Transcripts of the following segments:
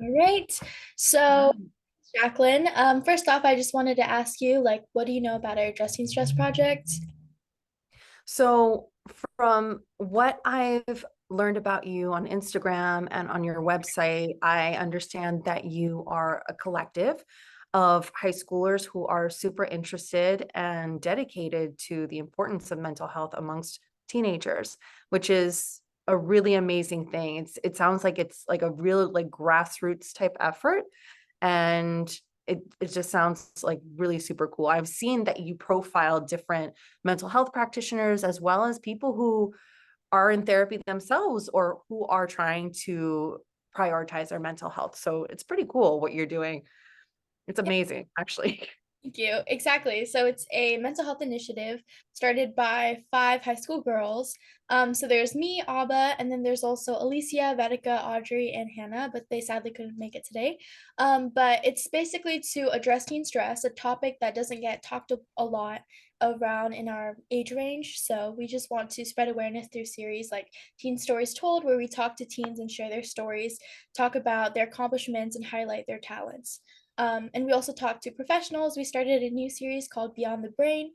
All right. So, Jacqueline, first off, I just wanted to ask you, like, what do you know about our Adjusting Stress project? So, from what I've learned about you on Instagram and on your website, I understand that you are a collective of high schoolers who are super interested and dedicated to the importance of mental health amongst teenagers, which is a really amazing thing. It sounds like it's like a real like grassroots type effort, and it just sounds like really super cool. I've seen that you profile different mental health practitioners as well as people who are in therapy themselves or who are trying to prioritize their mental health. So it's pretty cool what you're doing. It's amazing, actually. Thank you. Exactly. So it's a mental health initiative started by five high school girls. So there's me, Abba, and then there's also Alicia, Vetica, Audrey, and Hannah, but they sadly couldn't make it today. But it's basically to address teen stress, a topic that doesn't get talked a lot around in our age range. So we just want to spread awareness through series like Teen Stories Told, where we talk to teens and share their stories, talk about their accomplishments, and highlight their talents. And we also talked to professionals. We started a new series called Beyond the Brain.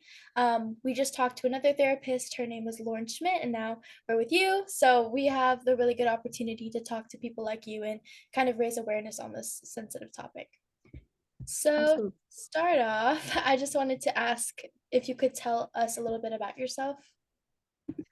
We just talked to another therapist. Her name was Lauren Schmidt, and now we're with you. So we have the really good opportunity to talk to people like you and kind of raise awareness on this sensitive topic. So, Absolutely. start off, I just wanted to ask if you could tell us a little bit about yourself.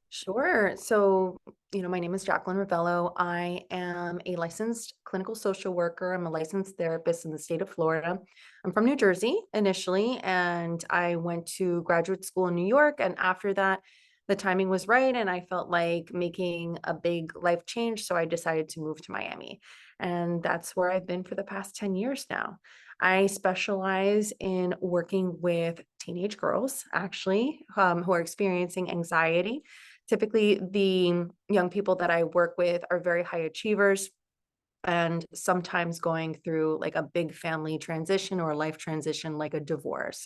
Sure. So, my name is Jacqueline Ravelo. I am a licensed clinical social worker. I'm a licensed therapist in the state of Florida. I'm from New Jersey initially, and I went to graduate school in New York. And after that, the timing was right, and I felt like making a big life change. So I decided to move to Miami. And that's where I've been for the past 10 years now. I specialize in working with teenage girls, actually, who are experiencing anxiety. Typically, the young people that I work with are very high achievers and sometimes going through like a big family transition or life transition, like a divorce.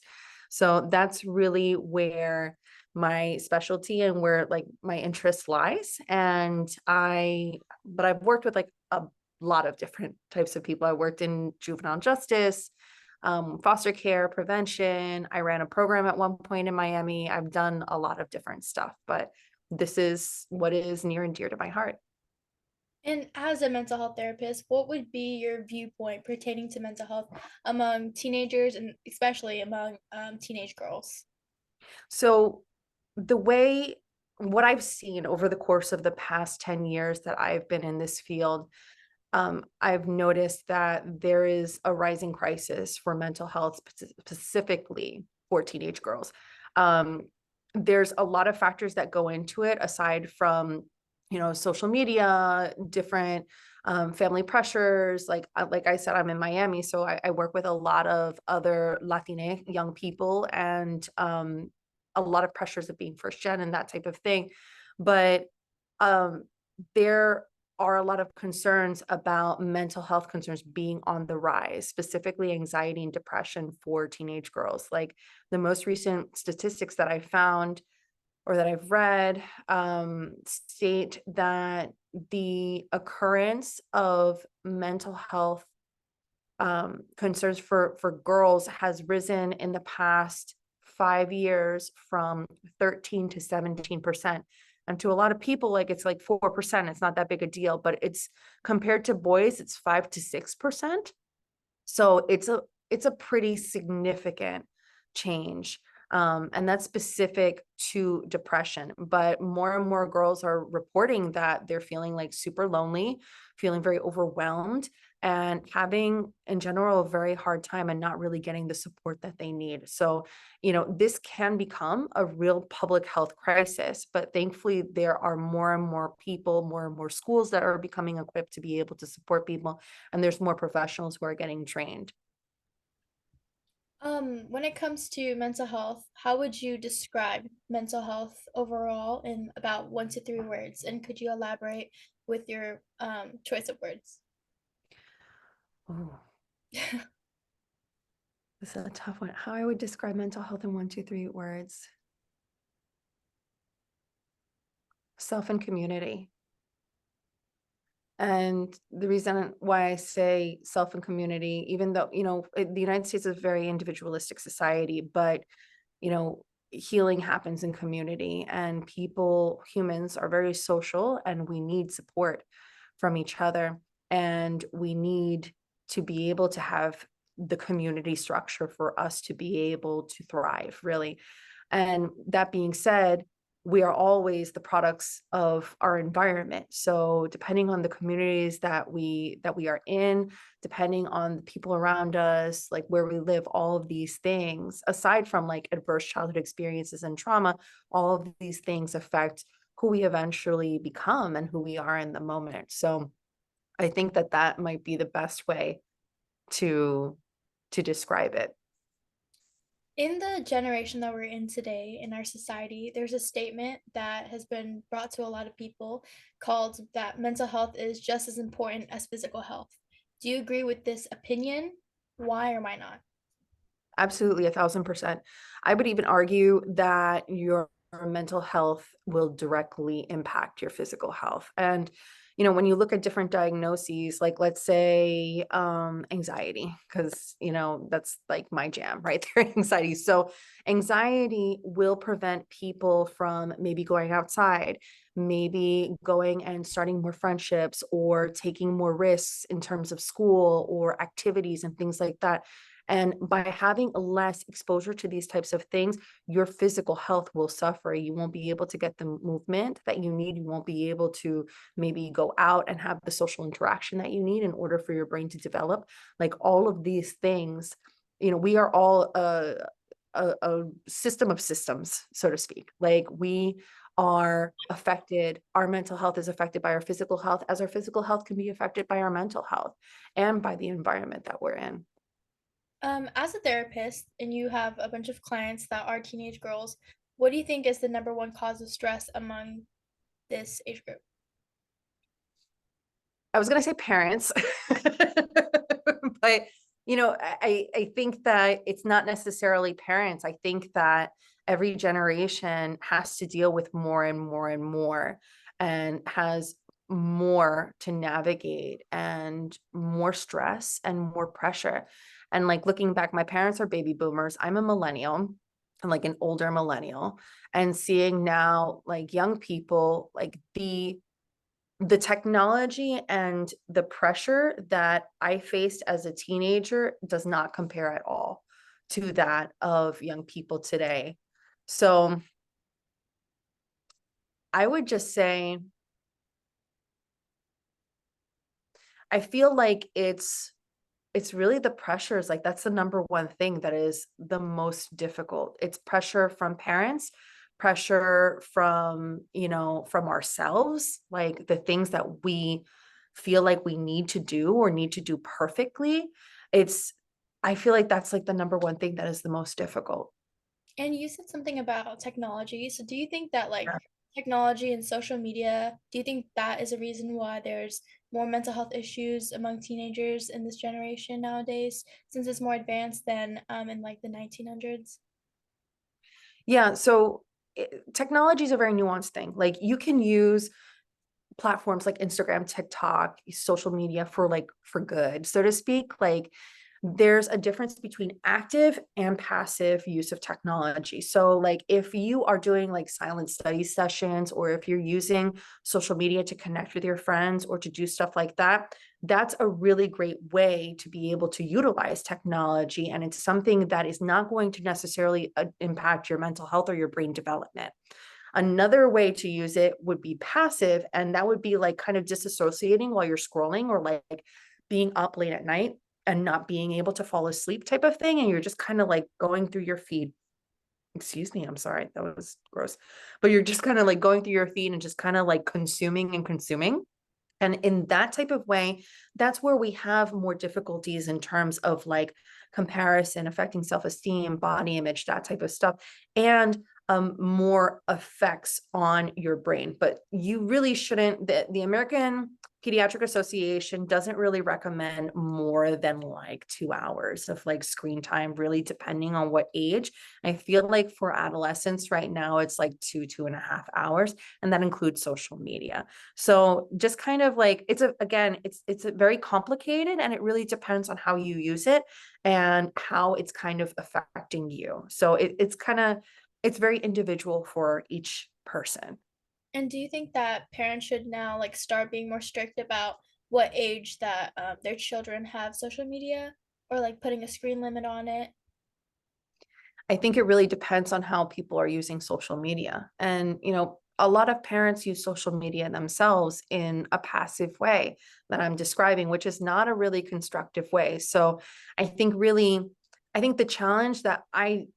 So that's really where my specialty and where like my interest lies. But I've worked with like a lot of different types of people. I worked in juvenile justice, foster care, prevention. I ran a program at one point in Miami. I've done a lot of different stuff, but this is what is near and dear to my heart. And as a mental health therapist, what would be your viewpoint pertaining to mental health among teenagers and especially among teenage girls? So the way what I've seen over the course of the past 10 years that I've been in this field, I've noticed that there is a rising crisis for mental health, specifically for teenage girls. Um, there's a lot of factors that go into it aside from, social media, different family pressures. Like I said, I'm in Miami, so I work with a lot of other Latina young people, and a lot of pressures of being first gen and that type of thing. But um, there are a lot of concerns about mental health concerns being on the rise, specifically anxiety and depression for teenage girls. Like the most recent statistics that I found or that I've read state that the occurrence of mental health concerns for girls has risen in the past 5 years from 13 to 17%. And to a lot of people, like it's like 4%. It's not that big a deal, but it's compared to boys, it's 5 to 6%. So it's a pretty significant change. And that's specific to depression. But more and more girls are reporting that they're feeling like super lonely, feeling very overwhelmed, and having, in general, a very hard time and not really getting the support that they need. So, this can become a real public health crisis. But thankfully, there are more and more people, more and more schools that are becoming equipped to be able to support people, and there's more professionals who are getting trained. When it comes to mental health, how would you describe mental health overall in about 1 to 3 words? And could you elaborate with your choice of words? Oh, this is a tough one. How I would describe mental health in 1, 2, 3 words: self and community. And the reason why I say self and community, even though, the United States is a very individualistic society, but, healing happens in community, and humans are very social, and we need support from each other. And we need to be able to have the community structure for us to be able to thrive, really. And that being said, we are always the products of our environment. So depending on the communities that we are in, depending on the people around us, like where we live, all of these things, aside from like adverse childhood experiences and trauma, all of these things affect who we eventually become and who we are in the moment. So I think that that might be the best way to describe it. In the generation that we're in today in our society, there's a statement that has been brought to a lot of people called that mental health is just as important as physical health. Do you agree with this opinion? Why or why not? Absolutely, 1,000%. I would even argue that your mental health will directly impact your physical health. And, when you look at different diagnoses, like let's say anxiety, because, that's like my jam right there, anxiety. So anxiety will prevent people from maybe going outside, maybe going and starting more friendships or taking more risks in terms of school or activities and things like that. And by having less exposure to these types of things, your physical health will suffer. You won't be able to get the movement that you need. You won't be able to maybe go out and have the social interaction that you need in order for your brain to develop. Like all of these things, we are all a system of systems, so to speak. Like we are affected, our mental health is affected by our physical health, as our physical health can be affected by our mental health and by the environment that we're in. As a therapist, and you have a bunch of clients that are teenage girls, what do you think is the number one cause of stress among this age group? I was gonna say parents, but I think that it's not necessarily parents. I think that every generation has to deal with more and more and more, and has more to navigate and more stress and more pressure. And like looking back, my parents are baby boomers. I'm a millennial and like an older millennial, and seeing now like young people, like the technology and the pressure that I faced as a teenager does not compare at all to that of young people today. So I would just say, I feel like it's really the pressures, like that's the number one thing that is the most difficult. It's pressure from parents, pressure from ourselves, like the things that we feel like we need to do or need to do perfectly. It's I feel like that's like the number one thing that is the most difficult. And you said something about technology. So do you think that Yeah. technology and social media, do you think that is a reason why there's more mental health issues among teenagers in this generation nowadays, since it's more advanced than in like the 1900s? Yeah, so technology is a very nuanced thing. Like you can use platforms like Instagram, TikTok, social media for good, so to speak. Like there's a difference between active and passive use of technology. So like if you are doing like silent study sessions, or if you're using social media to connect with your friends or to do stuff like that, that's a really great way to be able to utilize technology. And it's something that is not going to necessarily impact your mental health or your brain development. Another way to use it would be passive, and that would be like kind of disassociating while you're scrolling, or like being up late at night and not being able to fall asleep type of thing. And you're just kind of like going through your feed. Excuse me, I'm sorry, that was gross. But you're just kind of like going through your feed and just kind of like consuming and consuming. And in that type of way, that's where we have more difficulties in terms of like comparison, affecting self-esteem, body image, that type of stuff, and more effects on your brain. But you really shouldn't, the American Pediatric Association doesn't really recommend more than like 2 hours of like screen time, really depending on what age. I feel like for adolescents right now, it's like 2.5 hours, and that includes social media. So just kind of like it's a very complicated, and it really depends on how you use it and how it's kind of affecting you. So it's very individual for each person. And do you think that parents should now like start being more strict about what age that their children have social media, or like putting a screen limit on it? I think it really depends on how people are using social media. And, a lot of parents use social media themselves in a passive way that I'm describing, which is not a really constructive way. So I think really, I think the challenge that I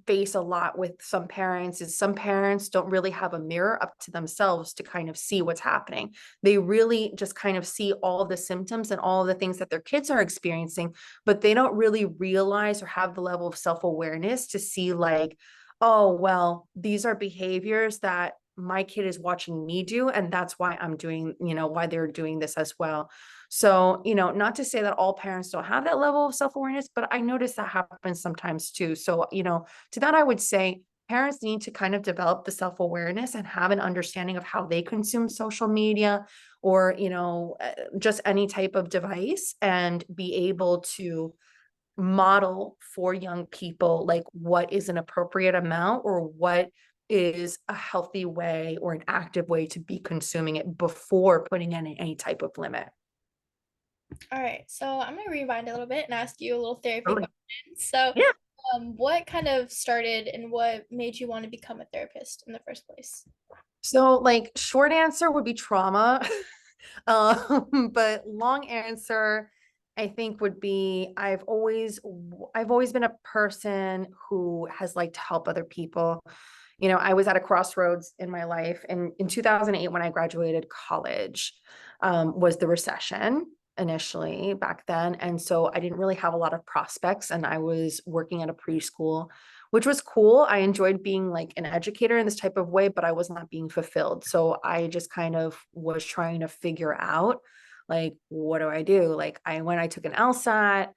face a lot with some parents is some parents don't really have a mirror up to themselves to kind of see what's happening. They really just kind of see all the symptoms and all the things that their kids are experiencing, but they don't really realize or have the level of self-awareness to see like, oh, well, these are behaviors that my kid is watching me do, and that's why I'm doing, why they're doing this as well. So, not to say that all parents don't have that level of self-awareness, but I notice that happens sometimes too. So, to that, I would say parents need to kind of develop the self-awareness and have an understanding of how they consume social media or, just any type of device, and be able to model for young people like what is an appropriate amount or what is a healthy way or an active way to be consuming it before putting in any type of limit. All right, so I'm gonna rewind a little bit and ask you a little therapy Totally. question. So, Yeah. what kind of started and what made you want to become a therapist in the first place? So, like, short answer would be trauma. But long answer, I think would be I've always been a person who has liked to help other people. I was at a crossroads in my life, and in 2008, when I graduated college, was the recession initially back then, and so I didn't really have a lot of prospects, and I was working at a preschool, which was cool. I enjoyed being like an educator in this type of way, but I was not being fulfilled. So I just kind of was trying to figure out like, what do I do? Like I took an LSAT,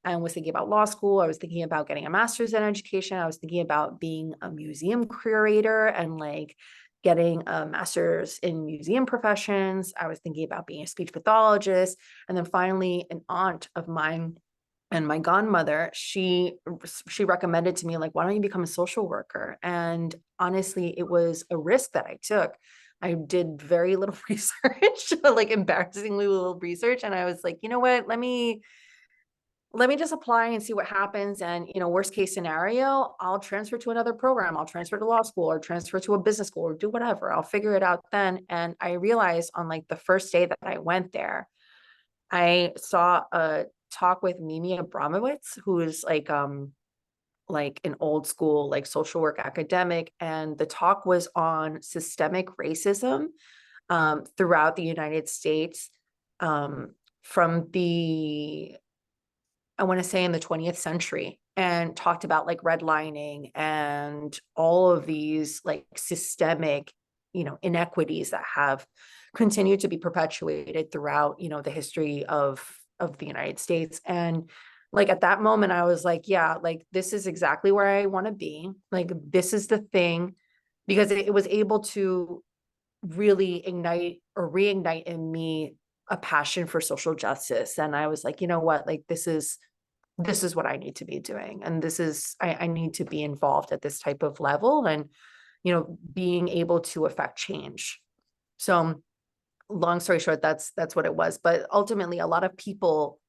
I was thinking about law school. I was thinking about getting a master's in education. I was thinking about being a museum curator and like getting a master's in museum professions. I was thinking about being a speech pathologist. And then finally, an aunt of mine and my godmother, she recommended to me like, why don't you become a social worker? And honestly, it was a risk that I took. I did very little research, like embarrassingly little research, and I was like, you know what, let me just apply and see what happens. And, worst case scenario, I'll transfer to another program. I'll transfer to law school or transfer to a business school or do whatever. I'll figure it out then. And I realized on like the first day that I went there, I saw a talk with Mimi Abramowitz, who is like an old school like social work academic, and the talk was on systemic racism throughout the United States, from the I want to say in the 20th century, and talked about like redlining and all of these like systemic, inequities that have continued to be perpetuated throughout, the history of the United States. And like at that moment, I was like, yeah, like this is exactly where I want to be. Like this is the thing, because it was able to really ignite or reignite in me a passion for social justice. And I was like, you know what, like this is what I need to be doing. And I need to be involved at this type of level and, being able to affect change. So long story short, that's what it was. But ultimately, a lot of people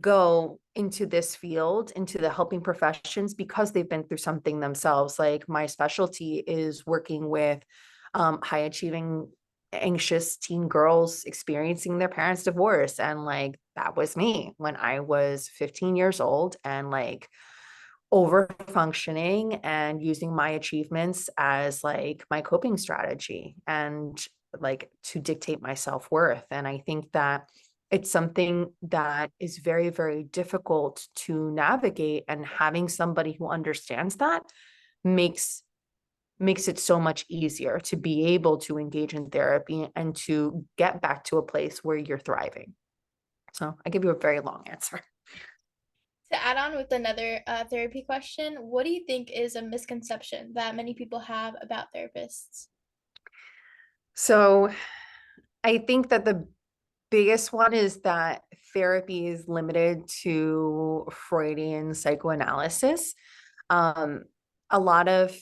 go into this field, into the helping professions, because they've been through something themselves. Like my specialty is working with high achieving, anxious teen girls experiencing their parents' divorce. And like that was me when I was 15 years old, and like over functioning and using my achievements as like my coping strategy and like to dictate my self-worth. And I think that it's something that is very, very difficult to navigate, and having somebody who understands that makes makes it so much easier to be able to engage in therapy and to get back to a place where you're thriving. So I give you a very long answer. To add on with another therapy question, what do you think is a misconception that many people have about therapists? So I think that the biggest one is that therapy is limited to Freudian psychoanalysis. Um, a lot of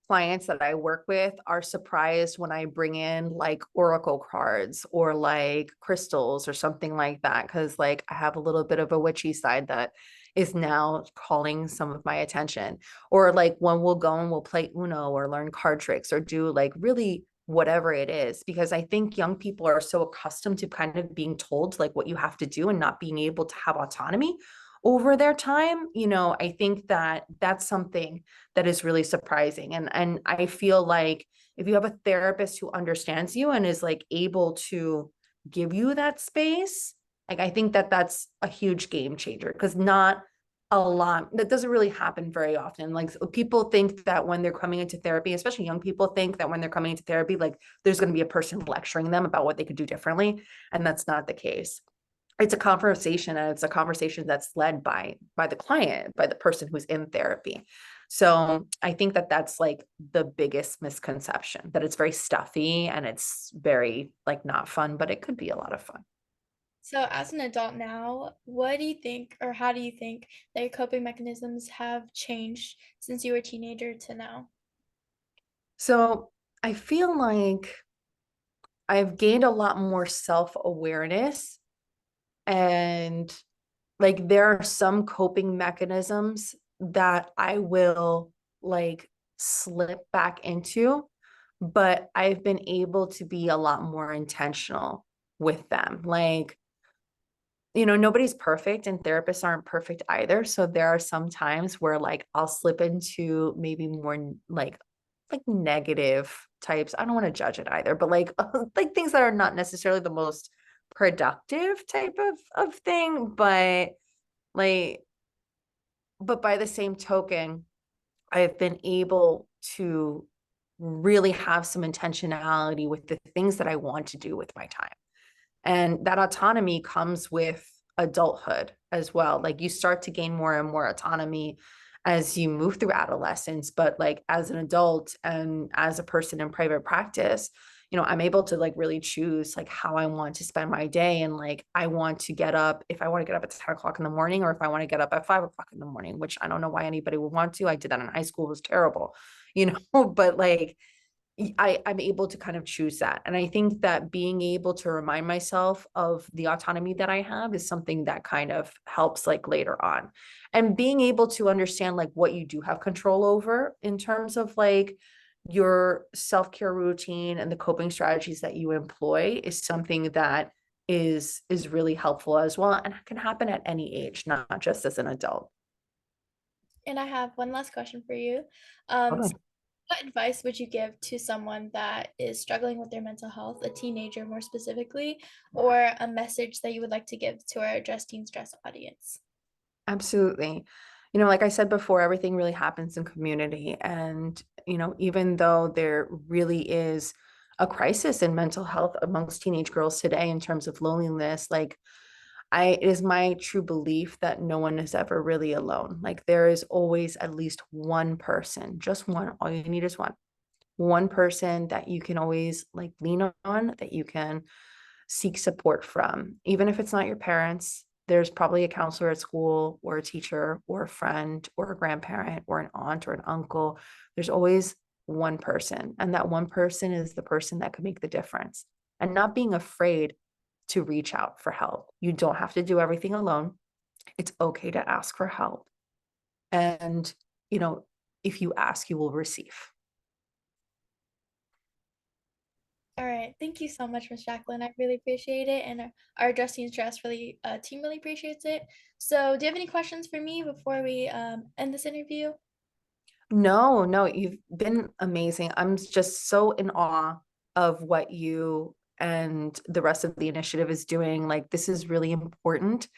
clients that I work with are surprised when I bring in like oracle cards or like crystals or something like that, because like I have a little bit of a witchy side that is now calling some of my attention. Or like when we'll go and we'll play Uno or learn card tricks or do like really whatever it is, because I think young people are so accustomed to kind of being told like what you have to do and not being able to have autonomy over their time. I think that that's something that is really surprising. And I feel like if you have a therapist who understands you and is like able to give you that space, like I think that that's a huge game changer, because not a lot that doesn't really happen very often. Like people think that when they're coming into therapy, especially young people think that when they're coming into therapy, like there's going to be a person lecturing them about what they could do differently, and that's not the case. It's a conversation, and it's a conversation that's led by the client, by the person who's in therapy. So I think that that's like the biggest misconception, that it's very stuffy and it's very like not fun, but it could be a lot of fun. So, as an adult now, what do you think, or how do you think that your coping mechanisms have changed since you were a teenager to now? So I feel like I've gained a lot more self-awareness, and like there are some coping mechanisms that I will like slip back into, but I've been able to be a lot more intentional with them. Like, nobody's perfect and therapists aren't perfect either. So there are some times where like I'll slip into maybe more like negative types. I don't want to judge it either, but like like things that are not necessarily the most productive type of thing, like but by the same token, I've been able to really have some intentionality with the things that I want to do with my time. And that autonomy comes with adulthood as well. Like you start to gain more and more autonomy as you move through adolescence, but like as an adult and as a person in private practice, I'm able to like really choose like how I want to spend my day. And like I want to get up, if I want to get up at 10 o'clock in the morning, or if I want to get up at 5 o'clock in the morning, which I don't know why anybody would want to. I did that in high school, it was terrible, but like I'm able to kind of choose that. And I think that being able to remind myself of the autonomy that I have is something that kind of helps like later on. And being able to understand like what you do have control over in terms of like your self-care routine and the coping strategies that you employ is something that is really helpful as well, and can happen at any age, not just as an adult. And I have one last question for you. So Okay. what advice would you give to someone that is struggling with their mental health, a teenager more specifically, or a message that you would like to give to our Just Teen Stress audience? Absolutely. Like I said before, everything really happens in community. And, even though there really is a crisis in mental health amongst teenage girls today in terms of loneliness, like it is my true belief that no one is ever really alone. Like there is always at least one person, just one. All you need is one person that you can always like lean on, that you can seek support from. Even if it's not your parents, there's probably a counselor at school or a teacher or a friend or a grandparent or an aunt or an uncle. There's always one person, and that one person is the person that could make the difference. And not being afraid to reach out for help. You don't have to do everything alone. It's okay to ask for help. And, you know, if you ask, you will receive. All right. Thank you so much, Miss Jacqueline. I really appreciate it. And our Just Teen Stress really team really appreciates it. So do you have any questions for me before we end this interview? No, no, you've been amazing. I'm just so in awe of what you and the rest of the initiative is doing. Like, this is really important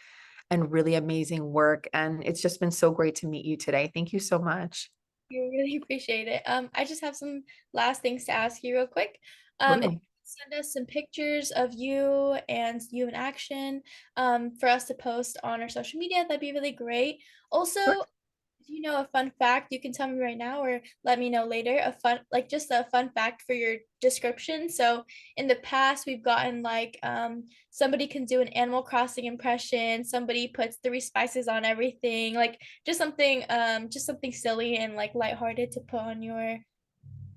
and really amazing work. And it's just been so great to meet you today. Thank you so much. You really appreciate it. I just have some last things to ask you real quick. If you Totally. could send us some pictures of you and you in action, for us to post on our social media, that'd be really great. Sure. Also, if you know a fun fact, you can tell me right now or let me know later. A fun, like just a fun fact for your description. So in the past, we've gotten like somebody can do an Animal Crossing impression. Somebody puts three spices on everything. Like just something silly and like lighthearted to put on your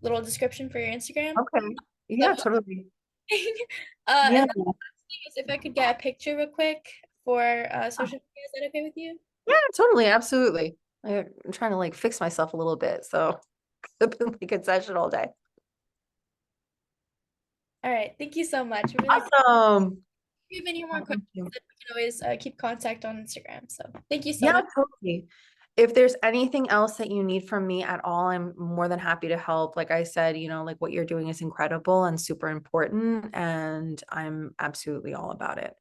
little description for your Instagram. Okay. The Yeah, totally. and Yeah. then last thing is if I could get a picture real quick for social media, is that okay with you? Yeah, totally. Absolutely. I'm trying to like fix myself a little bit. So I've been like in session all day. All right, thank you so much. I really Awesome. If you have any more Oh, questions, thank you. then we can always keep contact on Instagram. So thank you so Yeah, much. totally. If there's anything else that you need from me at all, I'm more than happy to help. Like I said, like what you're doing is incredible and super important, and I'm absolutely all about it.